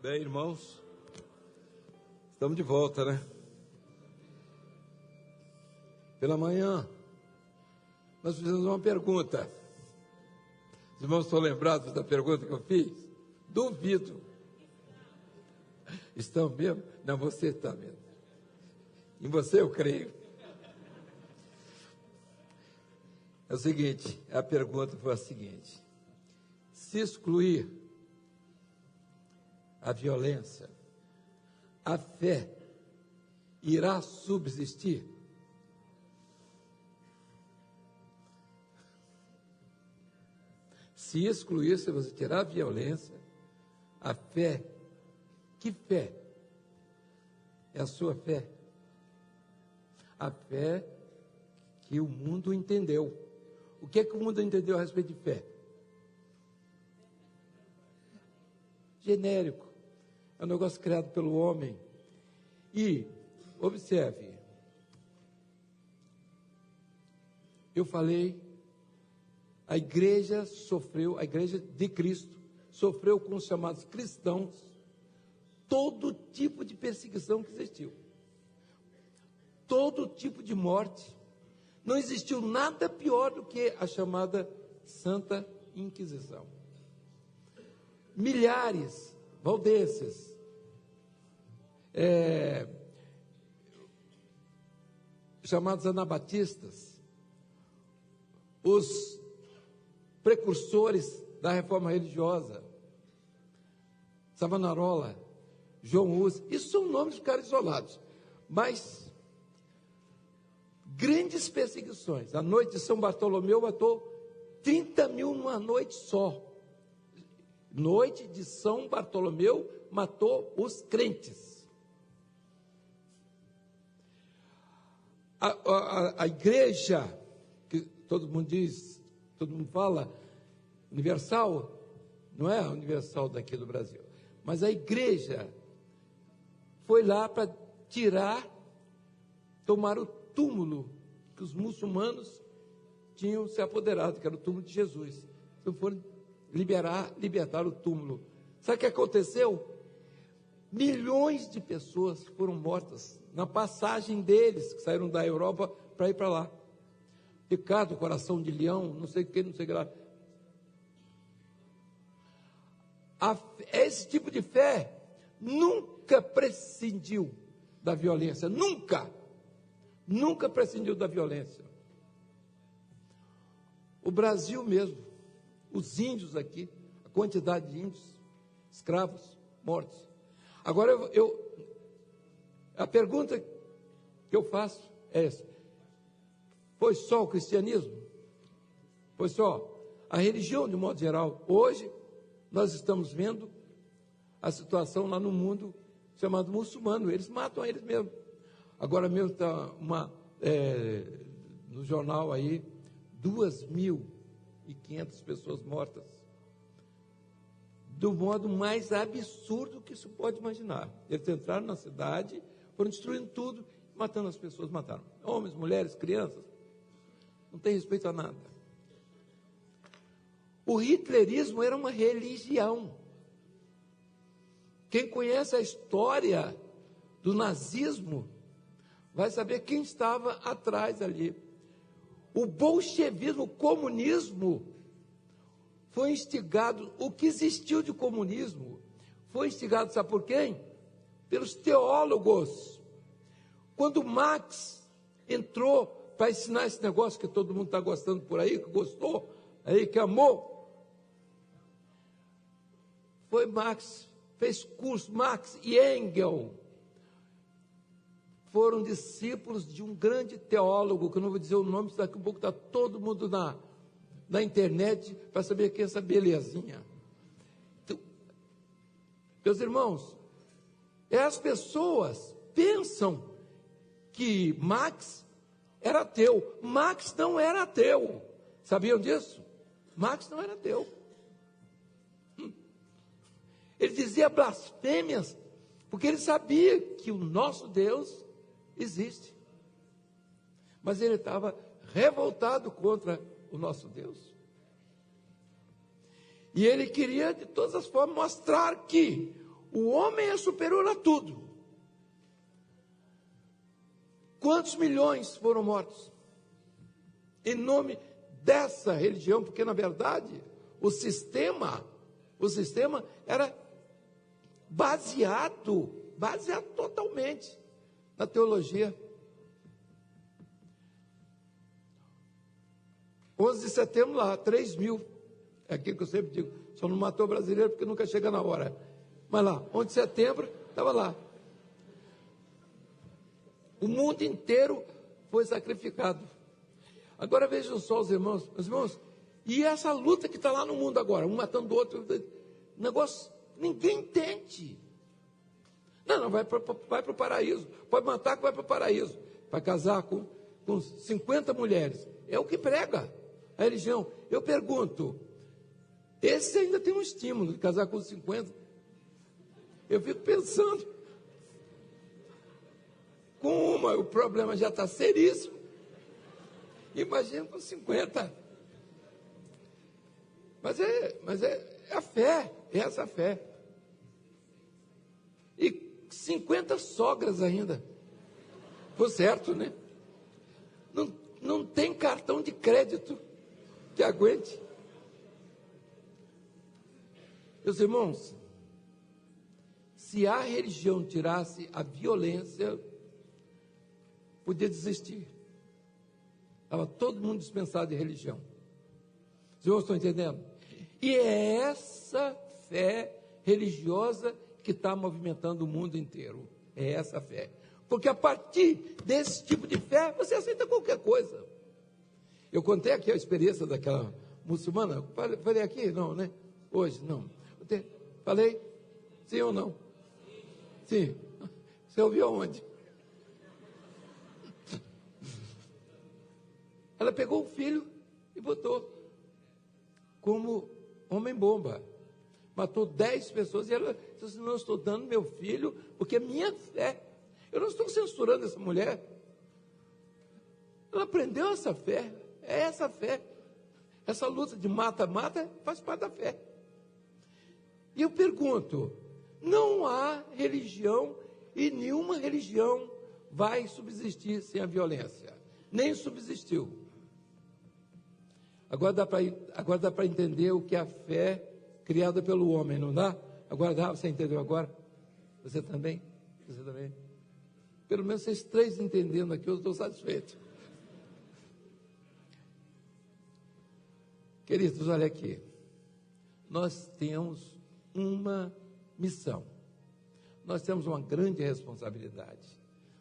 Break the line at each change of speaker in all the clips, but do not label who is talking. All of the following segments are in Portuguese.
Bem, irmãos, estamos de volta, né? Pela manhã, nós fizemos uma pergunta. Os irmãos estão lembrados da pergunta que eu fiz? Duvido. Estão mesmo? Não, você está mesmo. Em você eu creio. É o seguinte, a pergunta foi a seguinte: se excluir a violência, a fé irá subsistir? Se excluir, se você tirar a violência, a fé, que fé? É a sua fé. A fé que o mundo entendeu. O que é que o mundo entendeu a respeito de fé? Genérico. É um negócio criado pelo homem. E, observe, eu falei, a igreja de Cristo, sofreu com os chamados cristãos, todo tipo de perseguição que existiu. Todo tipo de morte. Não existiu nada pior do que a chamada Santa Inquisição. Milhares, valdenses, chamados anabatistas, os precursores da reforma religiosa, Savonarola, João Hus, isso são nomes de caras isolados, mas grandes perseguições. A noite de São Bartolomeu matou 30 mil numa noite só. Noite de São Bartolomeu matou os crentes. A igreja, que todo mundo diz, todo mundo fala, universal, não é a universal daqui do Brasil, mas a igreja foi lá para tomar o túmulo que os muçulmanos tinham se apoderado, que era o túmulo de Jesus. Então foram libertar o túmulo. Sabe o que aconteceu? Milhões de pessoas foram mortas na passagem deles, que saíram da Europa para ir para lá. Ricardo, coração de leão, não sei o que, não sei o que lá. Esse tipo de fé nunca prescindiu da violência, nunca prescindiu da violência. O Brasil mesmo, os índios aqui, a quantidade de índios, escravos, mortos. Agora, a pergunta que eu faço é essa: foi só o cristianismo? Foi só a religião, de modo geral? Hoje, nós estamos vendo a situação lá no mundo chamado muçulmano, eles matam a eles mesmos. Agora mesmo está no jornal aí, 2.500 pessoas mortas, do modo mais absurdo que se pode imaginar. Eles entraram na cidade, foram destruindo tudo, matando as pessoas, mataram homens, mulheres, crianças, não tem respeito a nada. O hitlerismo era uma religião. Quem conhece a história do nazismo vai saber quem estava atrás ali. O bolchevismo, o comunismo, foi instigado, o que existiu de comunismo, foi instigado, sabe por quem? Pelos teólogos. Quando Marx entrou para ensinar esse negócio que todo mundo está gostando por aí, que gostou, aí que amou, foi Marx, fez curso, Marx e Engels, foram discípulos de um grande teólogo, que eu não vou dizer o nome, daqui a pouco está todo mundo na internet para saber quem é essa belezinha. Então, meus irmãos, as pessoas pensam que Marx era ateu. Marx não era ateu. Sabiam disso? Marx não era ateu. Ele dizia blasfêmias, porque ele sabia que o nosso Deus existe. Mas ele estava revoltado contra o nosso Deus. E ele queria, de todas as formas, mostrar que o homem é superior a tudo. Quantos milhões foram mortos em nome dessa religião? Porque, na verdade, o sistema era baseado totalmente na teologia. 11 de setembro lá, 3 mil, é aquilo que eu sempre digo, só não matou brasileiro porque nunca chega na hora, mas lá, 11 de setembro, estava lá, o mundo inteiro foi sacrificado. Agora vejam só os irmãos, e essa luta que está lá no mundo agora, um matando o outro, negócio, ninguém entende. Não, vai para o paraíso, pode matar que vai para o paraíso, vai casar com 50 mulheres, é o que prega a religião. Eu pergunto, esse ainda tem um estímulo de casar com 50? Eu fico pensando, com uma, o problema já está seríssimo, imagina com 50. Mas é a fé, é essa fé. E 50 sogras ainda. Foi certo, né? Não tem cartão de crédito que aguente. Meus irmãos, se a religião tirasse a violência, podia desistir. Estava todo mundo dispensado de religião. Os irmãos estão entendendo? E é essa fé religiosa que está movimentando o mundo inteiro. É essa fé. Porque a partir desse tipo de fé, você aceita qualquer coisa. Eu contei aqui a experiência daquela muçulmana. Falei aqui? Não, né? Hoje, não. Falei? Sim ou não? Sim. Você ouviu aonde? Ela pegou o filho e botou como homem-bomba. Matou 10 pessoas e ela disse assim, não estou dando meu filho, porque é minha fé. Eu não estou censurando essa mulher. Ela aprendeu essa fé. É essa fé. Essa luta de mata-mata faz parte da fé. E eu pergunto, não há religião e nenhuma religião vai subsistir sem a violência. Nem subsistiu. Agora dá para entender o que é a fé criada pelo homem, não dá? Agora dá, você entendeu agora? Você também? Você também? Pelo menos vocês três entendendo aqui, eu estou satisfeito. Queridos, olha aqui. Nós temos uma missão. Nós temos uma grande responsabilidade.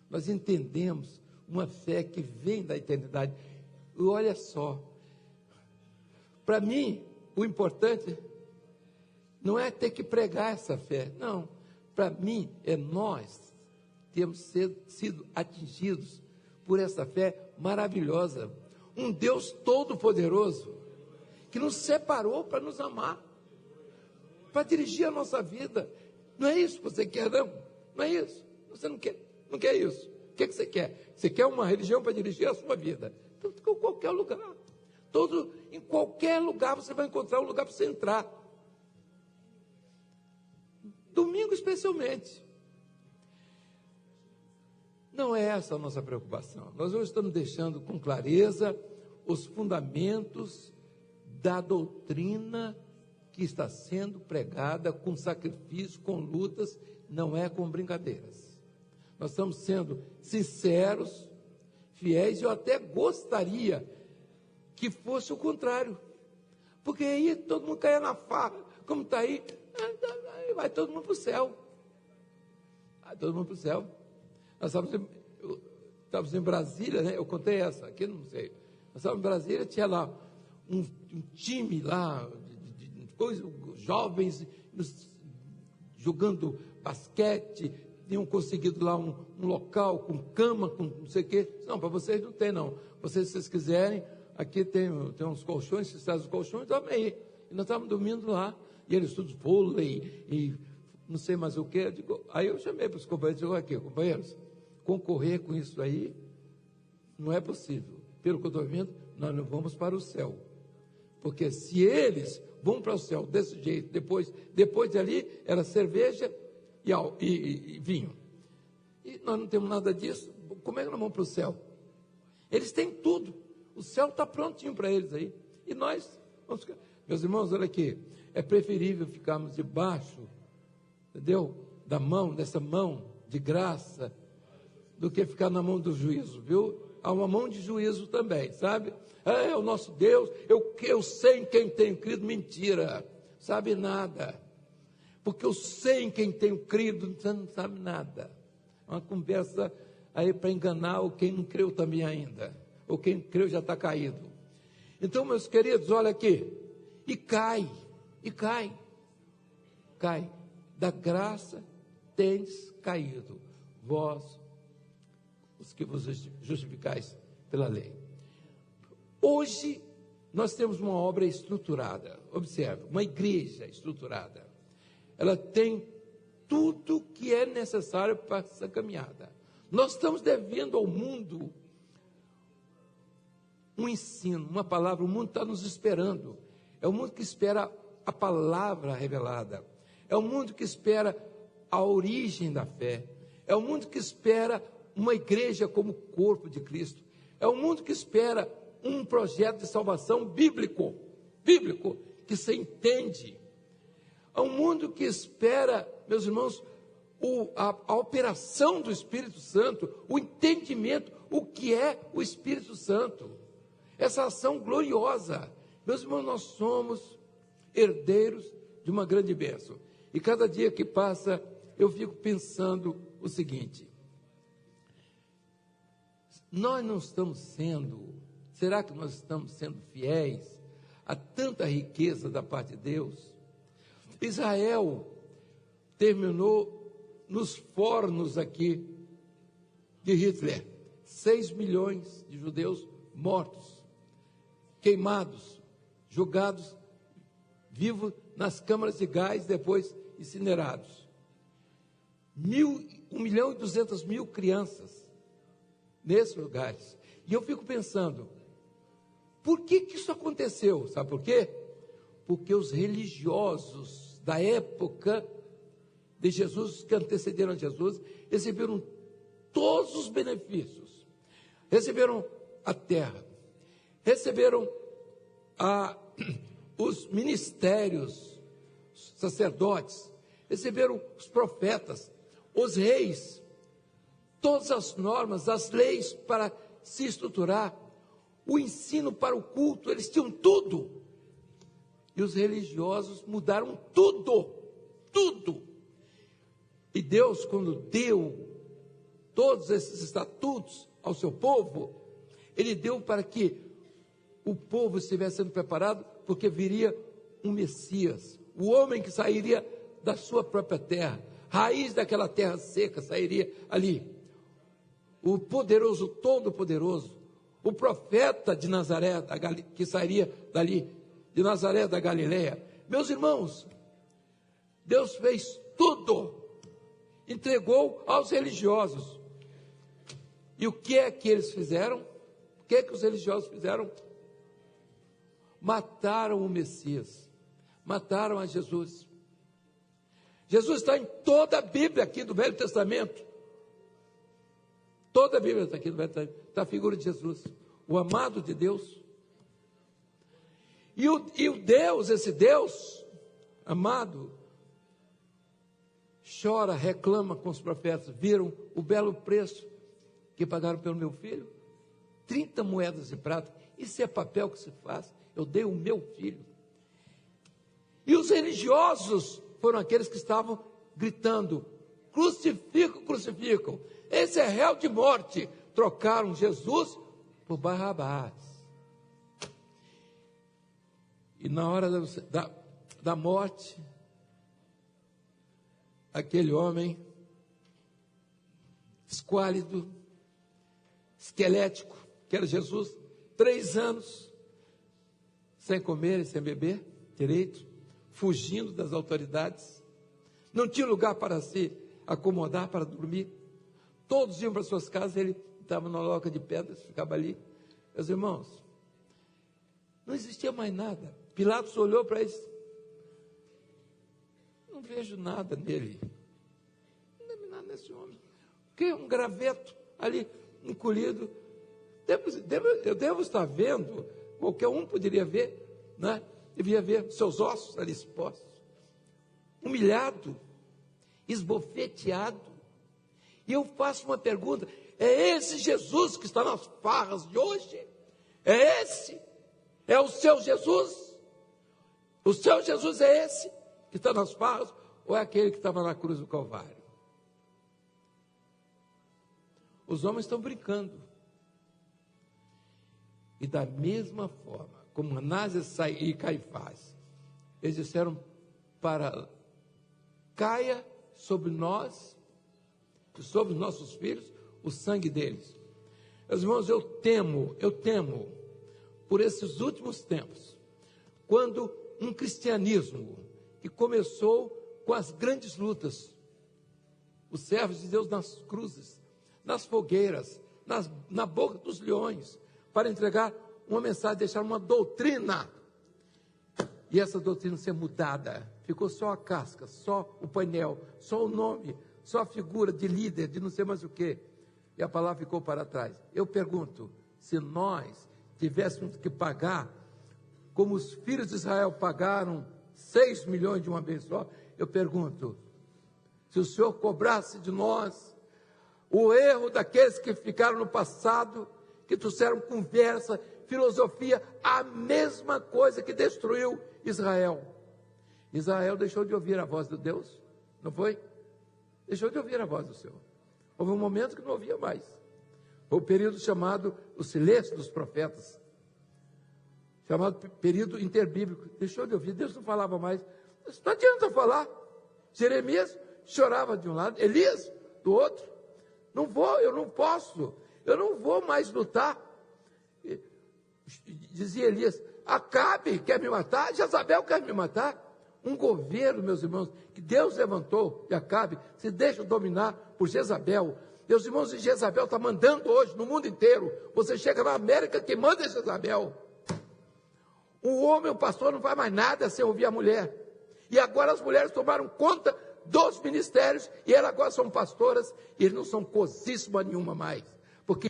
Nós entendemos uma fé que vem da eternidade. E olha só, para mim, o importante não é ter que pregar essa fé, não. Para mim, é nós temos sido atingidos por essa fé maravilhosa. Um Deus todo-poderoso, que nos separou para nos amar, para dirigir a nossa vida. Não é isso que você quer, não? Não é isso. Você não quer isso. O que você quer? Você quer uma religião para dirigir a sua vida? Então, em qualquer lugar. Em qualquer lugar você vai encontrar um lugar para você entrar. Domingo especialmente. Não é essa a nossa preocupação. Nós hoje estamos deixando com clareza os fundamentos da doutrina que está sendo pregada com sacrifício, com lutas, não é com brincadeiras. Nós estamos sendo sinceros, fiéis, e eu até gostaria que fosse o contrário, porque aí todo mundo caia na farra, como está aí vai todo mundo para o céu. Vai todo mundo para o céu. Nós estávamos em Brasília, né? Eu contei essa, aqui não sei. Nós estávamos em Brasília, tinha lá um time lá, jovens jogando basquete, tinham conseguido lá um local com cama, com não sei o quê. Não, para vocês não tem, não. Se vocês quiserem, aqui tem uns colchões, se traz os colchões, dorme aí. E nós estávamos dormindo lá, e eles todos vôlei, e não sei mais o que. Aí eu chamei para os companheiros, digo, aqui, companheiros, concorrer com isso aí não é possível. Pelo que eu estou vendo, nós não vamos para o céu. Porque se eles vão para o céu desse jeito, depois de ali, era cerveja e vinho. E nós não temos nada disso. Como é que nós vamos para o céu? Eles têm tudo. O céu está prontinho para eles aí. E nós vamos ficar. Meus irmãos, olha aqui. É preferível ficarmos debaixo, entendeu? Dessa mão de graça, do que ficar na mão do juízo, viu? Há uma mão de juízo também, sabe? É o nosso Deus, eu sei em quem tenho crido. Mentira, sabe nada. Porque eu sei em quem tenho crido, você não sabe nada. É uma conversa aí para enganar o quem não creu também ainda. Ou quem creu já está caído. Então, meus queridos, olha aqui. E cai. Da graça tendes caído, vós, os que vos justificais pela lei. Hoje, nós temos uma obra estruturada. Observe, uma igreja estruturada. Ela tem tudo que é necessário para essa caminhada. Nós estamos devendo ao mundo um ensino, uma palavra. O mundo está nos esperando. É o mundo que espera a palavra revelada. É o mundo que espera a origem da fé. É o mundo que espera uma igreja como corpo de Cristo. É o mundo que espera um projeto de salvação bíblico, que se entende. É um mundo que espera, meus irmãos, a operação do Espírito Santo, o entendimento, o que é o Espírito Santo. Essa ação gloriosa. Meus irmãos, nós somos herdeiros de uma grande bênção. E cada dia que passa, eu fico pensando o seguinte: nós não estamos será que nós estamos sendo fiéis a tanta riqueza da parte de Deus? Israel terminou nos fornos aqui de Hitler, 6 milhões de judeus mortos, queimados, jogados vivos nas câmaras de gás, depois incinerados. 1.200.000 crianças nesses lugares. E eu fico pensando, por que isso aconteceu? Sabe por quê? Porque os religiosos da época de Jesus, que antecederam a Jesus, receberam todos os benefícios, receberam a terra, receberam os ministérios, os sacerdotes, receberam os profetas, os reis, todas as normas, as leis para se estruturar, o ensino para o culto, eles tinham tudo. E os religiosos mudaram tudo. E Deus, quando deu todos esses estatutos ao seu povo, Ele deu para que o povo estivesse sendo preparado, porque viria um Messias, o homem que sairia da sua própria terra, raiz daquela terra seca, sairia ali. O poderoso, todo-poderoso, o profeta de Nazaré, que sairia dali, de Nazaré da Galileia. Meus irmãos, Deus fez tudo, entregou aos religiosos. E o que é que eles fizeram? O que é que os religiosos fizeram? Mataram o Messias, mataram a Jesus. Jesus está em toda a Bíblia aqui do Velho Testamento. Toda a Bíblia está aqui no Velho Testamento. Está a figura de Jesus, o amado de Deus. E o Deus, esse Deus amado, chora, reclama com os profetas. Viram o belo preço que pagaram pelo meu filho? 30 moedas de prata. Isso é papel que se faz. Eu dei o meu filho. E os religiosos foram aqueles que estavam gritando: crucificam, crucificam. Esse é réu de morte. Trocaram Jesus por Barrabás. E na hora da morte, aquele homem esquálido, esquelético, que era Jesus, 3 anos, sem comer e sem beber direito, fugindo das autoridades, não tinha lugar para se acomodar, para dormir. Todos iam para suas casas, ele estava numa loca de pedras, ficava ali. Meus irmãos, não existia mais nada. Pilatos olhou para eles: não vejo nada nele. nesse homem? O que? Um graveto ali, encolhido. Eu devo estar vendo, qualquer um poderia ver, né? Devia ver seus ossos ali expostos. Humilhado, esbofeteado. E eu faço uma pergunta: é esse Jesus que está nas farras de hoje? É esse? É o seu Jesus? O seu Jesus é esse que está nas farras? Ou é aquele que estava na cruz do Calvário? Os homens estão brincando. E da mesma forma, como Anás e Caifás, eles disseram para: caia sobre nós e sobre os nossos filhos o sangue deles. Meus irmãos, eu temo por esses últimos tempos, quando um cristianismo que começou com as grandes lutas, os servos de Deus nas cruzes, nas fogueiras, na boca dos leões, para entregar uma mensagem, deixar uma doutrina, e essa doutrina ser mudada, ficou só a casca, só o painel, só o nome, só a figura de líder, de não sei mais o que, e a palavra ficou para trás. Eu pergunto, se nós tivéssemos que pagar, como os filhos de Israel pagaram 6 milhões de uma vez só, eu pergunto, se o Senhor cobrasse de nós o erro daqueles que ficaram no passado, que trouxeram conversa, filosofia, a mesma coisa que destruiu Israel. Israel deixou de ouvir a voz de Deus, não foi? Deixou de ouvir a voz do Senhor. Houve um momento que não ouvia mais. Foi o período chamado o silêncio dos profetas, chamado período interbíblico. Deixou de ouvir, Deus não falava mais. Não adianta falar. Jeremias chorava de um lado, Elias do outro. Não vou, eu não posso, eu não vou mais lutar. Dizia Elias: Acabe quer me matar, Jezabel quer me matar. Um governo, meus irmãos, que Deus levantou, e Acabe se deixa dominar por Jezabel. Meus irmãos, e Jezabel está mandando hoje no mundo inteiro. Você chega na América, quem manda é Jezabel. O homem, o pastor, não faz mais nada sem ouvir a mulher. E agora as mulheres tomaram conta dos ministérios, e elas agora são pastoras, e eles não são cosíssima nenhuma mais. Porque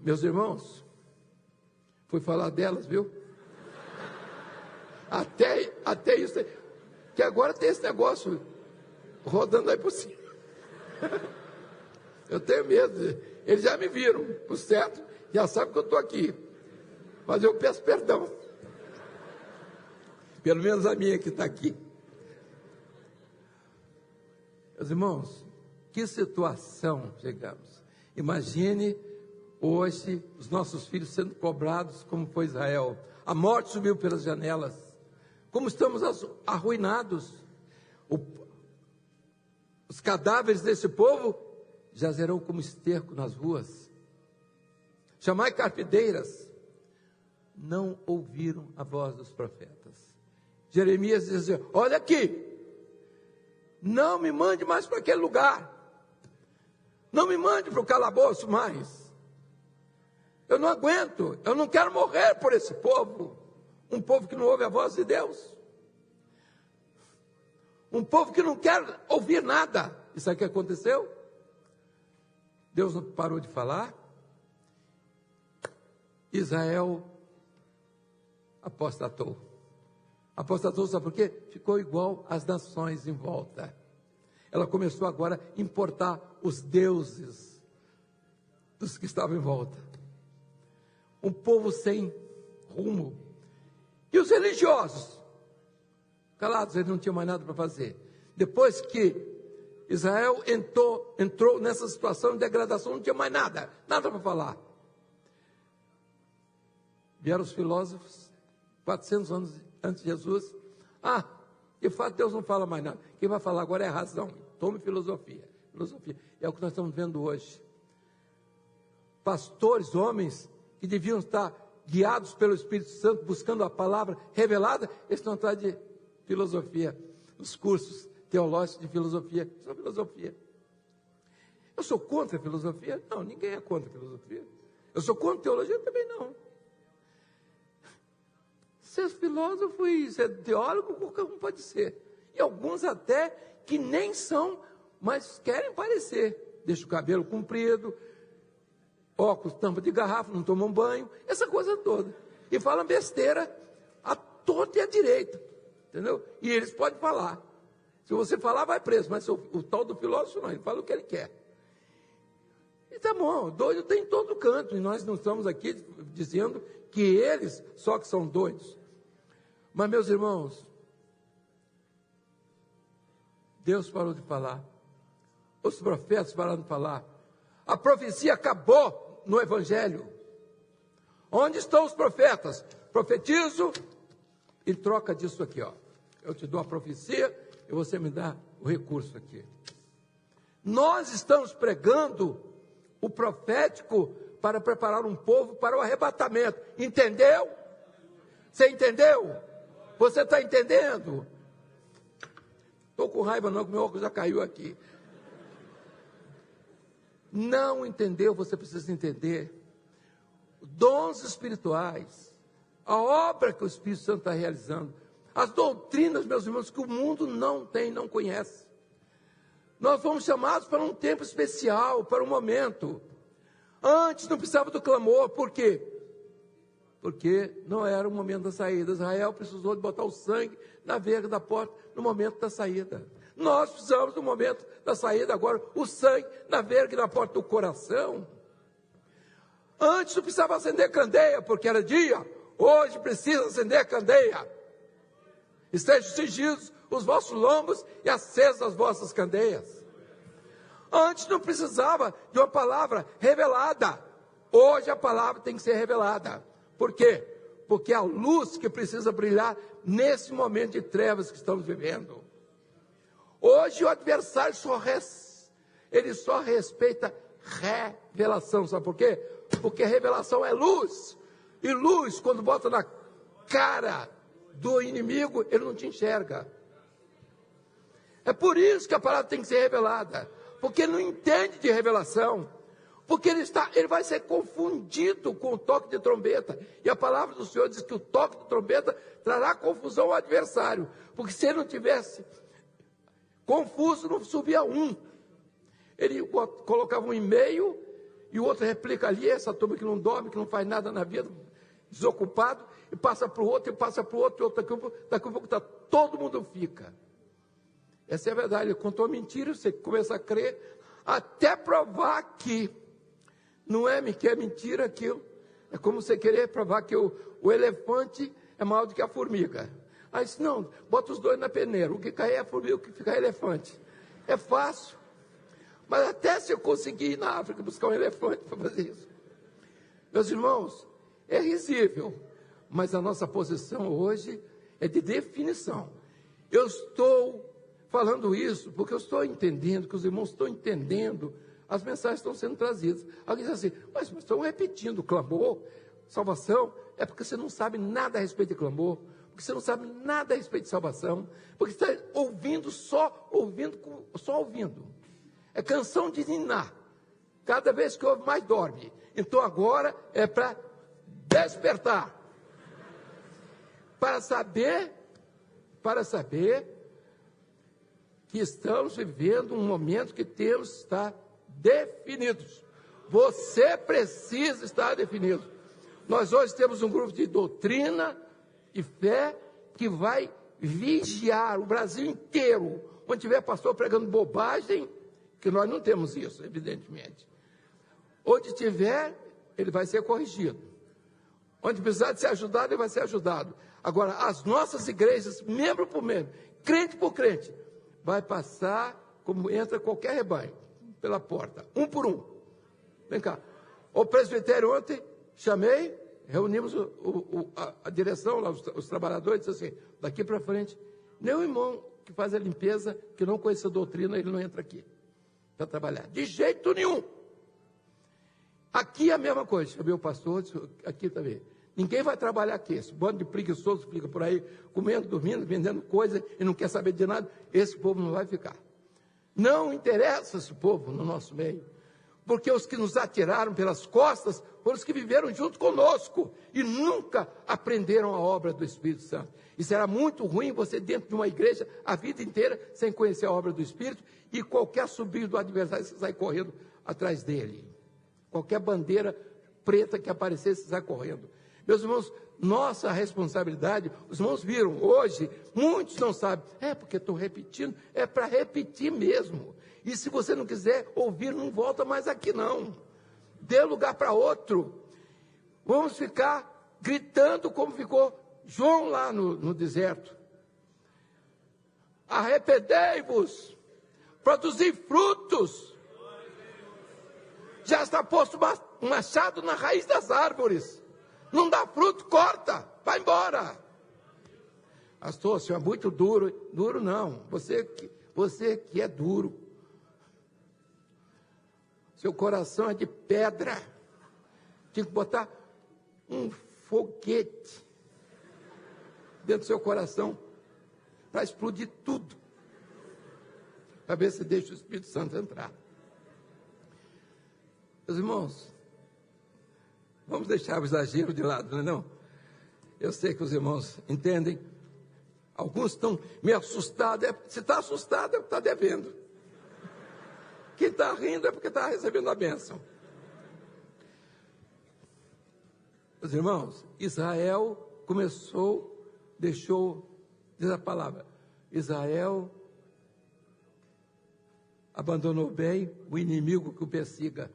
meus irmãos, fui falar delas, viu? Até isso, que agora tem esse negócio rodando aí por cima. Eu tenho medo, eles já me viram, por certo, já sabem que eu estou aqui, mas eu peço perdão, pelo menos a minha que está aqui. Meus irmãos, que situação chegamos. Imagine hoje os nossos filhos sendo cobrados como foi Israel. A morte subiu pelas janelas. Como estamos arruinados. Os cadáveres desse povo jazerão como esterco nas ruas. Chamai carpideiras. Não ouviram a voz dos profetas. Jeremias dizia: olha aqui, não me mande mais para aquele lugar. Não me mande para o calabouço mais. Eu não aguento, eu não quero morrer por esse povo. Um povo que não ouve a voz de Deus. Um povo que não quer ouvir nada. Isso aí que aconteceu? Deus não parou de falar. Israel apostatou. Apostatou, sabe por quê? Ficou igual às nações em volta. Ela começou agora a importar os deuses dos que estavam em volta. Um povo sem rumo. E os religiosos? Calados, eles não tinham mais nada para fazer. Depois que Israel entrou nessa situação de degradação, não tinha mais nada para falar. Vieram os filósofos, 400 anos antes de Jesus. De fato Deus não fala mais nada. Quem vai falar agora é a razão. Tome filosofia. Filosofia. É o que nós estamos vendo hoje. Pastores, homens, que deviam estar guiados pelo Espírito Santo, buscando a palavra revelada, eles estão atrás de filosofia, os cursos teológicos de filosofia, isso é filosofia. Eu sou contra a filosofia? Não, ninguém é contra a filosofia. Eu sou contra a teologia? Também não. Ser filósofo e ser teólogo, qualquer um pode ser. E alguns até que nem são, mas querem parecer. Deixa o cabelo comprido, óculos, tampa de garrafa, não tomam banho, essa coisa toda. E falam besteira à torta e à direita. Entendeu? E eles podem falar. Se você falar, vai preso. Mas o tal do filósofo não, ele fala o que ele quer. E tá bom, doido tem em todo canto. E nós não estamos aqui dizendo que eles só que são doidos. Mas, meus irmãos, Deus parou de falar. Os profetas pararam de falar. A profecia acabou no Evangelho. Onde estão os profetas? Profetizo e troca disso aqui, ó. Eu te dou a profecia e você me dá o recurso aqui. Nós estamos pregando o profético para preparar um povo para o arrebatamento. Entendeu? Você entendeu? Você está entendendo? Estou com raiva não, que meu óculos já caiu aqui. Não entendeu, você precisa entender. Dons espirituais, a obra que o Espírito Santo está realizando, as doutrinas, meus irmãos, que o mundo não tem, não conhece. Nós fomos chamados para um tempo especial, para um momento. Antes não precisava do clamor, por quê? Porque não era o momento da saída. Israel precisou de botar o sangue na verga da porta no momento da saída. Nós precisamos do momento da saída agora, o sangue na verga e na porta do coração. Antes não precisava acender candeia, porque era dia. Hoje precisa acender candeia. Estejam cingidos os vossos lombos e acesas as vossas candeias. Antes não precisava de uma palavra revelada. Hoje a palavra tem que ser revelada. Por quê? Porque é a luz que precisa brilhar nesse momento de trevas que estamos vivendo. Hoje o adversário ele só respeita revelação. Sabe por quê? Porque revelação é luz. E luz, quando bota na cara do inimigo, ele não te enxerga. É por isso que a palavra tem que ser revelada. Porque ele não entende de revelação. Porque ele vai ser confundido com o toque de trombeta. E a palavra do Senhor diz que o toque de trombeta trará confusão ao adversário. Porque se ele não tivesse confuso, não subia um. Ele colocava um e-mail e o outro replica ali, essa turma que não dorme, que não faz nada na vida, desocupado, e passa para o outro, e passa para o outro, e outro, daqui a pouco todo mundo fica. Essa é a verdade. Ele contou mentira, você começa a crer, até provar que não é que é mentira aquilo. É como você querer provar que o elefante é maior do que a formiga. Aí disse, não, bota os dois na peneira, o que cai é a formiga, o que fica é elefante. É fácil. Mas até se eu conseguir ir na África buscar um elefante para fazer isso. Meus irmãos, é risível, mas a nossa posição hoje é de definição. Eu estou falando isso porque eu estou entendendo, que os irmãos estão entendendo, as mensagens estão sendo trazidas. Alguém diz assim, mas estão repetindo clamor, salvação, é porque você não sabe nada a respeito de clamor, porque você não sabe nada a respeito de salvação, porque você está ouvindo, só ouvindo. É canção de ninar. Cada vez que ouve, mais dorme. Então agora é para despertar. Para saber que estamos vivendo um momento que temos que estar definidos. Você precisa estar definido. Nós hoje temos um grupo de doutrina e fé que vai vigiar o Brasil inteiro. Onde tiver pastor pregando bobagem, que nós não temos isso, evidentemente. Onde tiver, ele vai ser corrigido. Onde precisar de ser ajudado, ele vai ser ajudado. Agora, as nossas igrejas, membro por membro, crente por crente, vai passar como entra qualquer rebanho, pela porta, um por um. Vem cá. O presbitério ontem, chamei, reunimos a direção, lá, os trabalhadores, disse assim, daqui para frente, nenhum irmão que faz a limpeza, que não conhece a doutrina, ele não entra aqui para trabalhar. De jeito nenhum. Aqui é a mesma coisa. Chamei o pastor, aqui também. Ninguém vai trabalhar aqui. Esse bando de preguiçoso fica por aí, comendo, dormindo, vendendo coisa e não quer saber de nada. Esse povo não vai ficar. Não interessa esse povo no nosso meio, porque os que nos atiraram pelas costas foram os que viveram junto conosco e nunca aprenderam a obra do Espírito Santo. E será muito ruim você dentro de uma igreja a vida inteira sem conhecer a obra do Espírito, e qualquer subir do adversário você sai correndo atrás dele. Qualquer bandeira preta que aparecer você sai correndo. Meus irmãos, nossa responsabilidade, os irmãos viram hoje, muitos não sabem, porque estou repetindo, é para repetir mesmo. E se você não quiser ouvir, não volta mais aqui não. Dê lugar para outro. Vamos ficar gritando como ficou João lá no deserto. Arrependei-vos, produzi frutos. Já está posto um machado na raiz das árvores. Não dá fruto, corta, vai embora. Pastor, o senhor é muito duro. Duro não, você que é duro. Seu coração é de pedra. Tinha que botar um foguete dentro do seu coração para explodir tudo, para ver se deixa o Espírito Santo entrar. Meus irmãos, vamos deixar o exagero de lado, não é não? Eu sei que os irmãos entendem. Alguns estão meio assustados. Se está assustado é porque está devendo. Quem está rindo é porque está recebendo a bênção. Meus irmãos, Israel deixou, diz a palavra, Israel abandonou bem o inimigo que o persiga.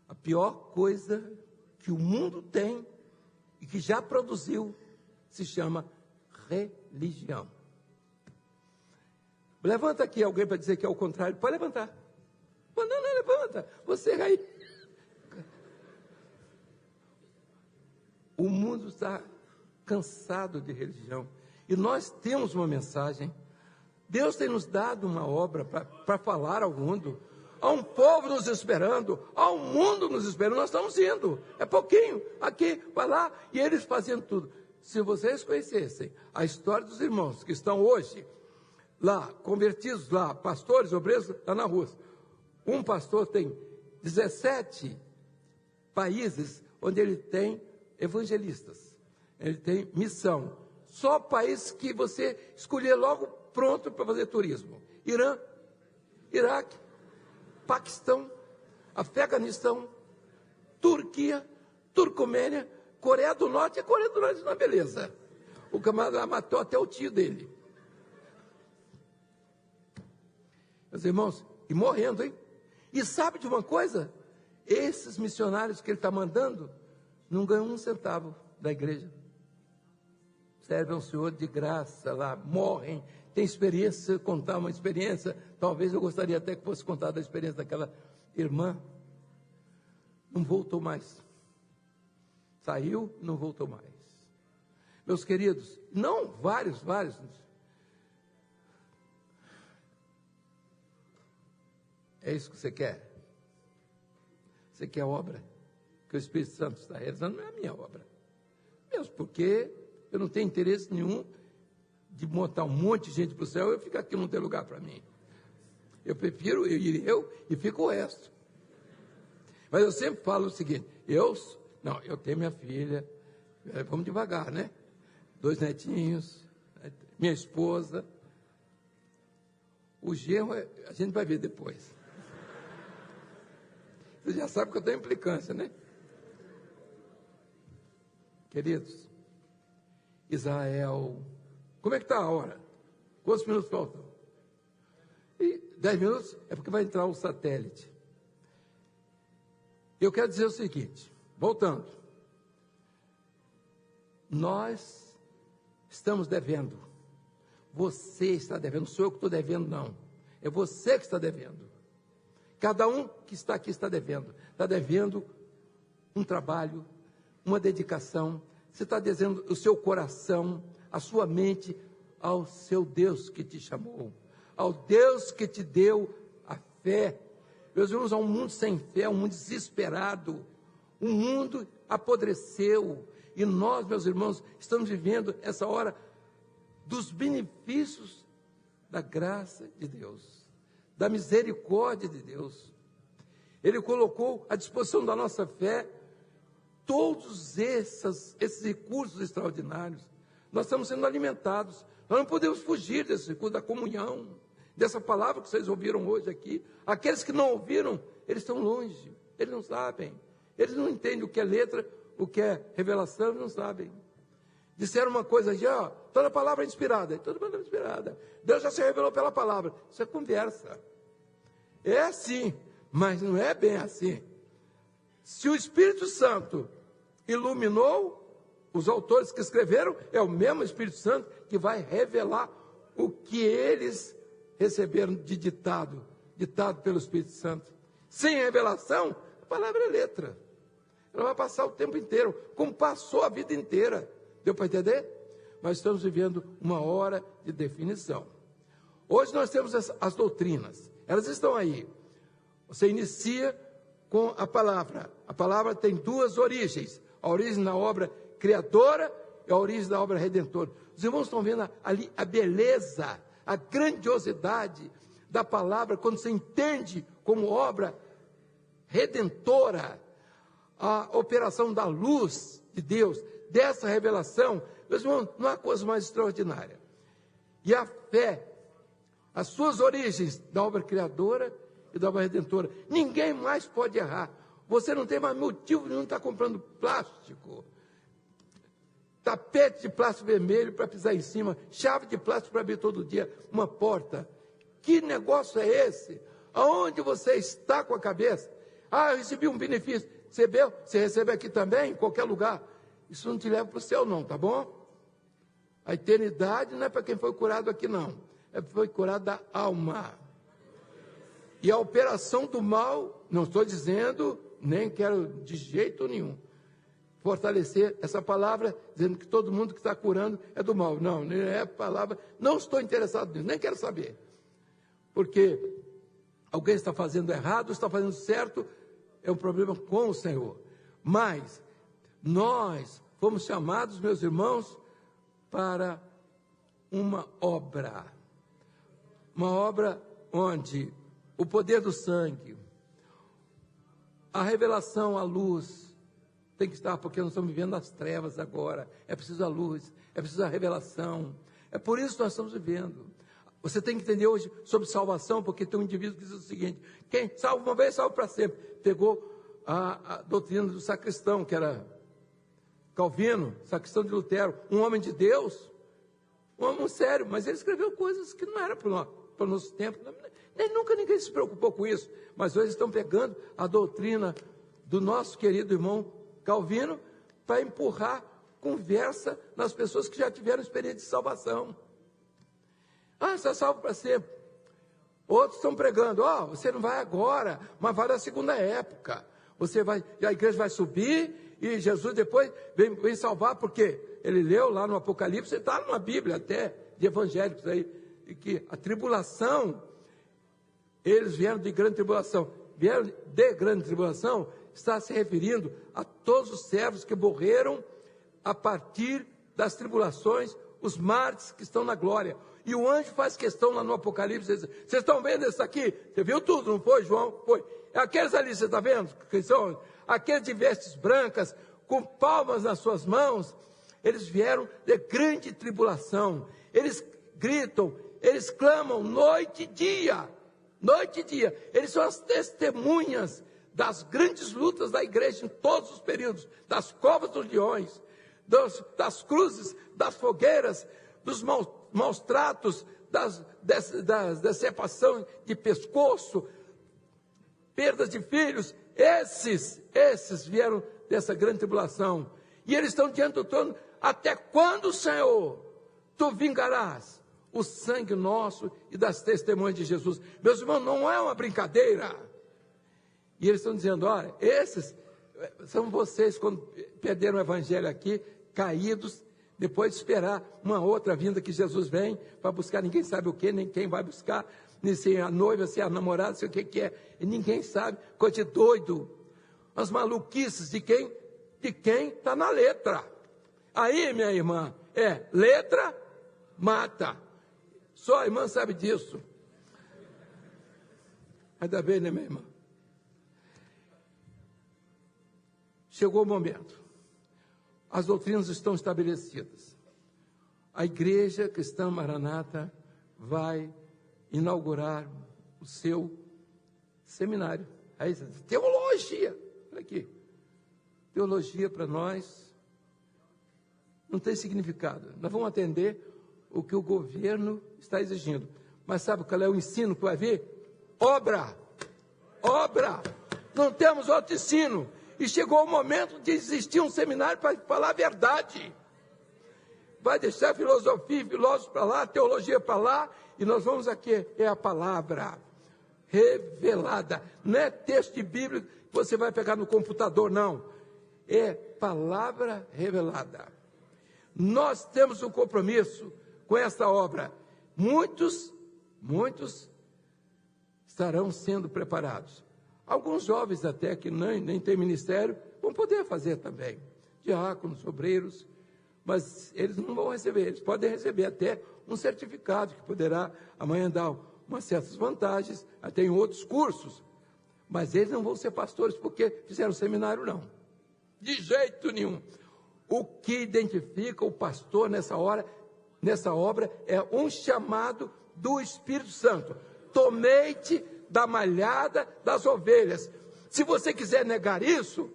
A pior coisa que o mundo tem e que já produziu se chama religião. Levanta aqui alguém para dizer que é o contrário. Pode levantar. Não, levanta. Você aí. O mundo está cansado de religião. E nós temos uma mensagem. Deus tem nos dado uma obra para falar ao mundo. Há um povo nos esperando. Há um mundo nos esperando. Nós estamos indo. É pouquinho. Aqui, vai lá. E eles fazendo tudo. Se vocês conhecessem a história dos irmãos que estão hoje lá, convertidos lá, pastores, obreiros, lá na rua. Um pastor tem 17 países onde ele tem evangelistas. Ele tem missão. Só países que você escolher logo pronto para fazer turismo. Irã, Iraque, Paquistão, Afeganistão, Turquia, Turcomênia, Coreia do Norte. A Coreia do Norte é uma beleza. O camarada matou até o tio dele. Meus irmãos, e morrendo, hein? E sabe de uma coisa? Esses missionários que ele está mandando não ganham um centavo da igreja. Servem ao Senhor de graça lá, morrem. Tem experiência, contar uma experiência. Talvez eu gostaria até que fosse contar da experiência daquela irmã. Não voltou mais. Saiu, não voltou mais. Meus queridos, não, vários. É isso que você quer? Você quer a obra que o Espírito Santo está realizando? Não é a minha obra. Mesmo porque eu não tenho interesse nenhum de montar um monte de gente para o céu e eu ficar aqui não ter lugar para mim. Eu prefiro ir e fico o resto. Mas eu sempre falo o seguinte, eu tenho minha filha, vamos devagar, né? 2 netinhos, minha esposa. O genro, a gente vai ver depois. Você já sabe que eu tenho implicância, né? Queridos, Israel, como é que está a hora? Quantos minutos faltam? E 10 minutos é porque vai entrar o satélite. Eu quero dizer o seguinte, voltando. Nós estamos devendo. Você está devendo, não sou eu que estou devendo, não. É você que está devendo. Cada um que está aqui está devendo. Está devendo um trabalho, uma dedicação. Você está devendo o seu coração, a sua mente ao seu Deus que te chamou. Ao Deus que te deu a fé. Meus irmãos, há um mundo sem fé, um mundo desesperado. O mundo apodreceu. E nós, meus irmãos, estamos vivendo essa hora dos benefícios da graça de Deus, da misericórdia de Deus. Ele colocou à disposição da nossa fé todos esses recursos extraordinários. Nós estamos sendo alimentados. Nós não podemos fugir desse recurso da comunhão, dessa palavra que vocês ouviram hoje aqui. Aqueles que não ouviram, eles estão longe, eles não sabem. Eles não entendem o que é letra, o que é revelação, eles não sabem. Disseram uma coisa aqui, ó, toda palavra é inspirada. Toda palavra é inspirada. Deus já se revelou pela palavra. Isso é conversa. É assim, mas não é bem assim. Se o Espírito Santo iluminou os autores que escreveram, é o mesmo Espírito Santo que vai revelar o que eles receberam de ditado pelo Espírito Santo. Sem revelação, a palavra é letra. Ela vai passar o tempo inteiro, como passou a vida inteira. Deu para entender? Mas estamos vivendo uma hora de definição. Hoje nós temos as doutrinas. Elas estão aí. Você inicia com a palavra. A palavra tem duas origens. A origem da obra criadora e a origem da obra redentora. Os irmãos estão vendo ali a beleza, a grandiosidade da palavra, quando você entende como obra redentora, a operação da luz de Deus, dessa revelação. Meus irmãos, não há coisa mais extraordinária. E a fé, as suas origens da obra criadora e da obra redentora, ninguém mais pode errar. Você não tem mais motivo nenhum de estar comprando plástico, tapete de plástico vermelho para pisar em cima, chave de plástico para abrir todo dia uma porta. Que negócio é esse? Aonde você está com a cabeça? Ah, eu recebi um benefício. Recebeu? Você recebe aqui também, em qualquer lugar. Isso não te leva para o céu não, tá bom? A eternidade não é para quem foi curado aqui não. É para quem foi curado da alma. E a operação do mal, não estou dizendo, nem quero de jeito nenhum fortalecer essa palavra, dizendo que todo mundo que está curando é do mal. Não, não é a palavra, não estou interessado nisso, nem quero saber. Porque alguém está fazendo errado, está fazendo certo, é um problema com o Senhor. Mas nós fomos chamados, meus irmãos, para uma obra onde o poder do sangue, a revelação, a luz, tem que estar, porque nós estamos vivendo as trevas agora. É preciso a luz, é preciso a revelação. É por isso que nós estamos vivendo. Você tem que entender hoje sobre salvação, porque tem um indivíduo que diz o seguinte: quem salva uma vez, salva para sempre. Pegou a doutrina do sacristão, que era Calvino, sacristão de Lutero, um homem de Deus, um homem sério, mas ele escreveu coisas que não eram para o nosso tempo. Nunca ninguém se preocupou com isso, mas hoje estão pegando a doutrina do nosso querido irmão Calvino para empurrar conversa nas pessoas que já tiveram experiência de salvação. Ah, você é salvo para sempre. Outros estão pregando, você não vai agora, mas vai na segunda época. Você vai, a igreja vai subir e Jesus depois vem salvar, porque ele leu lá no Apocalipse, está numa Bíblia até, de evangélicos aí, e que a tribulação, eles vieram de grande tribulação. Vieram de grande tribulação, está se referindo a todos os servos que morreram a partir das tribulações, os mártires que estão na glória. E o anjo faz questão lá no Apocalipse, vocês estão vendo isso aqui? Você viu tudo, não foi, João? Foi. Aqueles ali, você está vendo? Que são aqueles de vestes brancas, com palmas nas suas mãos, eles vieram de grande tribulação. Eles gritam, eles clamam noite e dia. Noite e dia. Eles são as testemunhas das grandes lutas da igreja em todos os períodos, das covas dos leões, das cruzes, das fogueiras, dos maus tratos, da decepação de pescoço, perdas de filhos. Esses vieram dessa grande tribulação. E eles estão diante do trono: até quando, Senhor, tu vingarás o sangue nosso e das testemunhas de Jesus? Meus irmãos, não é uma brincadeira. E eles estão dizendo: olha, esses são vocês, quando perderam o evangelho aqui, caídos, depois de esperar uma outra vinda que Jesus vem para buscar, ninguém sabe o que, nem quem vai buscar, nem se é a noiva, se é a namorada, se é o que é, e ninguém sabe, coisa de doido, as maluquices de quem está na letra. Aí, minha irmã, letra mata. Só a irmã sabe disso. Ainda bem, né, minha irmã? Chegou o momento. As doutrinas estão estabelecidas. A Igreja Cristã Maranata vai inaugurar o seu seminário. Aí, teologia. Olha aqui. Teologia para nós não tem significado. Nós vamos atender o que o governo está exigindo. Mas sabe qual é o ensino que vai vir? Obra. Obra. Não temos outro ensino. E chegou o momento de existir um seminário para falar a verdade. Vai deixar filosofia e filósofo para lá, teologia para lá, e nós vamos aqui, é a palavra revelada. Não é texto bíblico que você vai pegar no computador, não. É palavra revelada. Nós temos um compromisso com essa obra. Muitos estarão sendo preparados. Alguns jovens até que nem têm ministério, vão poder fazer também. Diáconos, obreiros, mas eles não vão receber, eles podem receber até um certificado, que poderá amanhã dar umas certas vantagens, até em outros cursos. Mas eles não vão ser pastores porque fizeram seminário, não. De jeito nenhum. O que identifica o pastor nessa obra é um chamado do Espírito Santo. Tomei-te da malhada das ovelhas. Se você quiser negar isso,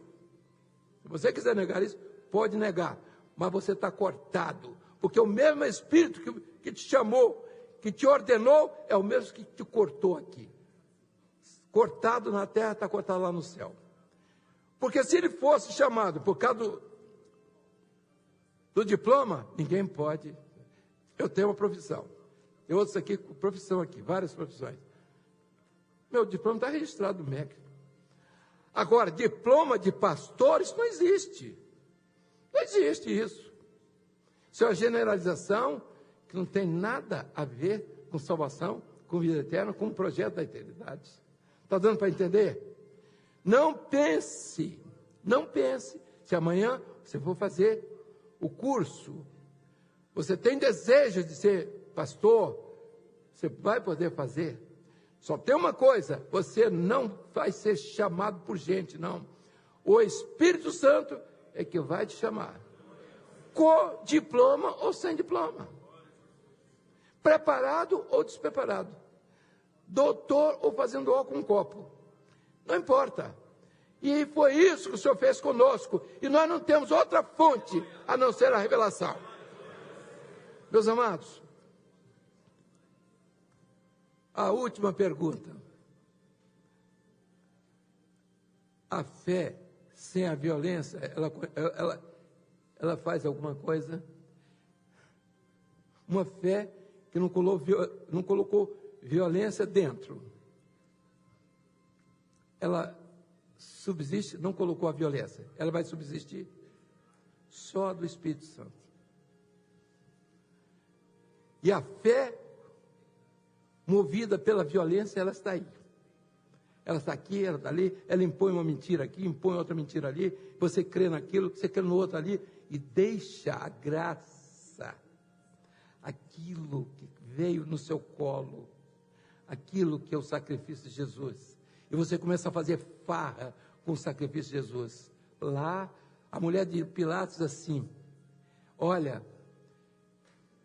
pode negar, mas você está cortado, porque o mesmo Espírito que te chamou, que te ordenou, é o mesmo que te cortou aqui. Cortado na terra, está cortado lá no céu. Porque se ele fosse chamado por causa do diploma, ninguém pode. Eu tenho uma profissão, tem outros aqui com profissão aqui, várias profissões. Meu diploma está registrado no MEC. Agora, diploma de pastor, isso não existe. Não existe isso. Isso é uma generalização que não tem nada a ver com salvação, com vida eterna, com o projeto da eternidade. Está dando para entender? Não pense, se amanhã você for fazer o curso, você tem desejo de ser pastor, você vai poder fazer. Só tem uma coisa, você não vai ser chamado por gente, não. O Espírito Santo é que vai te chamar. Com diploma ou sem diploma. Preparado ou despreparado. Doutor ou fazendo ó com um copo. Não importa. E foi isso que o Senhor fez conosco. E nós não temos outra fonte a não ser a revelação. Meus amados, a última pergunta. A fé sem a violência, ela faz alguma coisa? Uma fé que não colocou violência dentro. Ela subsiste, não colocou a violência. Ela vai subsistir só do Espírito Santo. E a fé movida pela violência, ela está aí. Ela está aqui, ela está ali, ela impõe uma mentira aqui, impõe outra mentira ali, você crê naquilo, você crê no outro ali, e deixa a graça, aquilo que veio no seu colo, aquilo que é o sacrifício de Jesus, e você começa a fazer farra com o sacrifício de Jesus. Lá, a mulher de Pilatos assim, olha,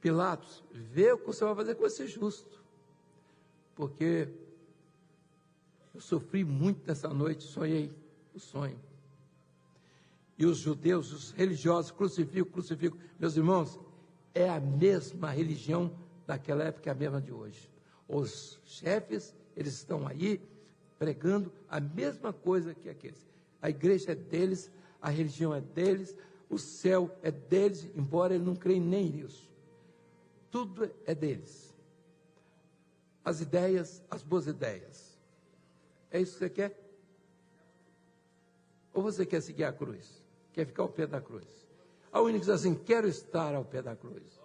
Pilatos, vê o que você vai fazer com esse justo, porque eu sofri muito nessa noite, sonhei o sonho. E os judeus, os religiosos, crucificam. Meus irmãos, é a mesma religião daquela época, é a mesma de hoje. Os chefes, eles estão aí pregando a mesma coisa que aqueles. A igreja é deles, a religião é deles, o céu é deles, embora eles não creem nem nisso. Tudo é deles. As ideias, as boas ideias. É isso que você quer? Ou você quer seguir a cruz? Quer ficar ao pé da cruz? A única que diz assim, quero estar ao pé da cruz.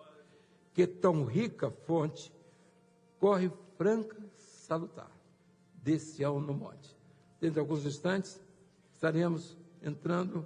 Que tão rica fonte corre franca salutar. Desse no monte. Dentro de alguns instantes, estaremos entrando